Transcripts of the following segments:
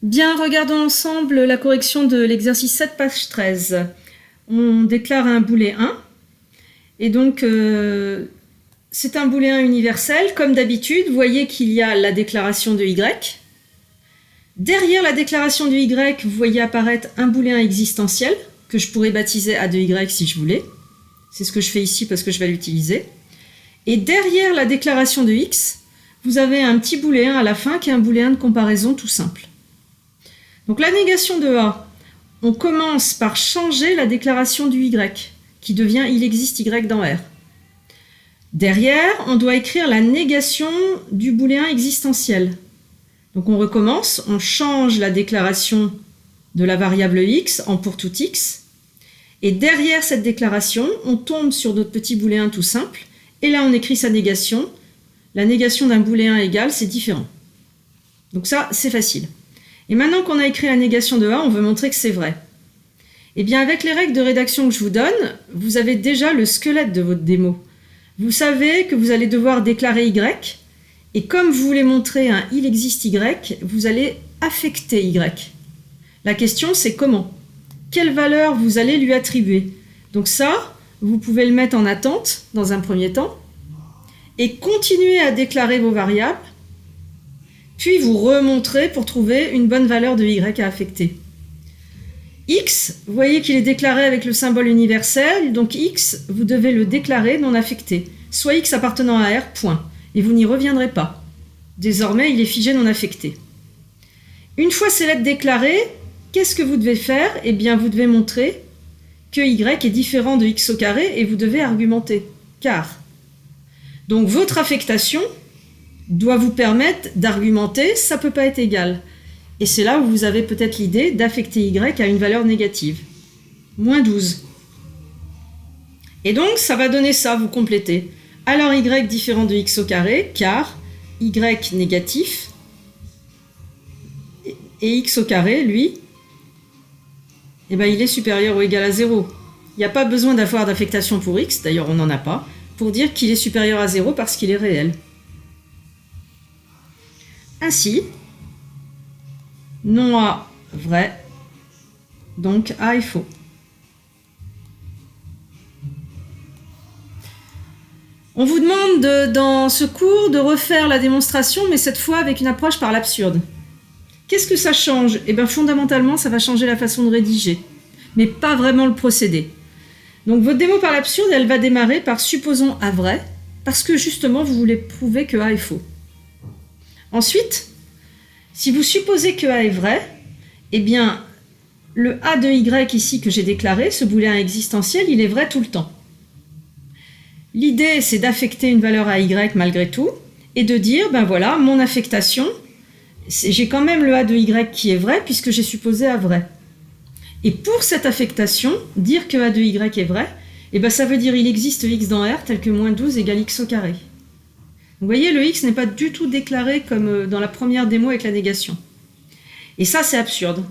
Bien, regardons ensemble la correction de l'exercice 7, page 13. On déclare un booléen 1. Et donc, c'est un booléen universel. Comme d'habitude, vous voyez qu'il y a la déclaration de Y. Derrière la déclaration de Y, vous voyez apparaître un booléen existentiel que je pourrais baptiser A de Y si je voulais. C'est ce que je fais ici parce que je vais l'utiliser. Et derrière la déclaration de X, vous avez un petit booléen à la fin qui est un booléen de comparaison tout simple. Donc la négation de A, on commence par changer la déclaration du Y, qui devient il existe Y dans R. Derrière, on doit écrire la négation du booléen existentiel. Donc on recommence, on change la déclaration de la variable X en pour tout X. Et derrière cette déclaration, on tombe sur d'autres petits booléens tout simples. Et là, on écrit sa négation. La négation d'un booléen égal, c'est différent. Donc ça, c'est facile. Et maintenant qu'on a écrit la négation de A, on veut montrer que c'est vrai. Eh bien, avec les règles de rédaction que je vous donne, vous avez déjà le squelette de votre démo. Vous savez que vous allez devoir déclarer Y, et comme vous voulez montrer un il existe Y, vous allez affecter Y. La question, c'est comment? Quelle valeur vous allez lui attribuer? Donc ça, vous pouvez le mettre en attente dans un premier temps, et continuer à déclarer vos variables, puis vous remontrez pour trouver une bonne valeur de Y à affecter. X, vous voyez qu'il est déclaré avec le symbole universel, donc X, vous devez le déclarer non affecté, soit X appartenant à R, point, et vous n'y reviendrez pas. Désormais, il est figé non affecté. Une fois ces lettres déclarées, qu'est-ce que vous devez faire? Eh bien, vous devez montrer que Y est différent de X au carré et vous devez argumenter, car. Donc, votre affectation doit vous permettre d'argumenter, ça ne peut pas être égal. Et c'est là où vous avez peut-être l'idée d'affecter Y à une valeur négative. Moins 12. Et donc, ça va donner ça, vous complétez. Alors, Y différent de X au carré, car Y négatif, et X au carré, lui, eh ben, il est supérieur ou égal à 0. Il n'y a pas besoin d'avoir d'affectation pour X, d'ailleurs on n'en a pas, pour dire qu'il est supérieur à 0 parce qu'il est réel. Ainsi, non A vrai, donc A est faux. On vous demande dans ce cours de refaire la démonstration, mais cette fois avec une approche par l'absurde. Qu'est-ce que ça change? Eh bien fondamentalement, ça va changer la façon de rédiger, mais pas vraiment le procédé. Donc votre démo par l'absurde, elle va démarrer par supposons A vrai, parce que justement vous voulez prouver que A est faux. Ensuite, si vous supposez que A est vrai, eh bien, le A de Y ici que j'ai déclaré, ce booléen existentiel, il est vrai tout le temps. L'idée, c'est d'affecter une valeur à Y malgré tout, et de dire, ben voilà, mon affectation, j'ai quand même le A de Y qui est vrai, puisque j'ai supposé A vrai. Et pour cette affectation, dire que A de Y est vrai, eh ben ça veut dire il existe X dans R tel que moins 12 égale X au carré. Vous voyez, le X n'est pas du tout déclaré comme dans la première démo avec la négation. Et ça, c'est absurde,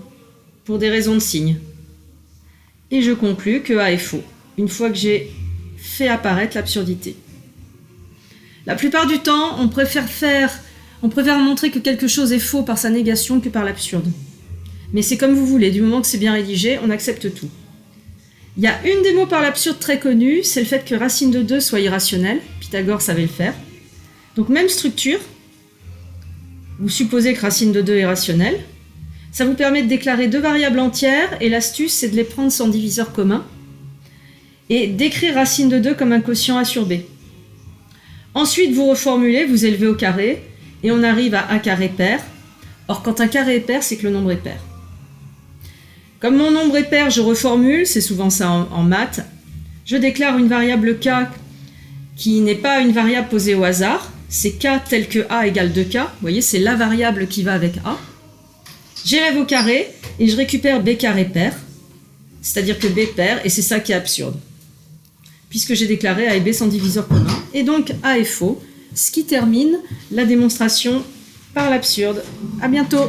pour des raisons de signe. Et je conclus que A est faux, une fois que j'ai fait apparaître l'absurdité. La plupart du temps, on préfère montrer que quelque chose est faux par sa négation que par l'absurde. Mais c'est comme vous voulez, du moment que c'est bien rédigé, on accepte tout. Il y a une démo par l'absurde très connue, c'est le fait que racine de 2 soit irrationnelle. Pythagore savait le faire. Donc même structure, vous supposez que racine de 2 est rationnelle. Ça vous permet de déclarer 2 variables entières, et l'astuce, c'est de les prendre sans diviseur commun, et d'écrire racine de 2 comme un quotient A sur B. Ensuite, vous reformulez, vous élevez au carré, et on arrive à A carré pair. Or, quand un carré est pair, c'est que le nombre est pair. Comme mon nombre est pair, je reformule, c'est souvent ça en maths. Je déclare une variable k qui n'est pas une variable posée au hasard, c'est k tel que a égale 2k, vous voyez, c'est la variable qui va avec a. J'élève au carré et je récupère b carré pair, c'est-à-dire que b pair, et c'est ça qui est absurde, puisque j'ai déclaré a et b sans diviseur commun, et donc a est faux, ce qui termine la démonstration par l'absurde. À bientôt!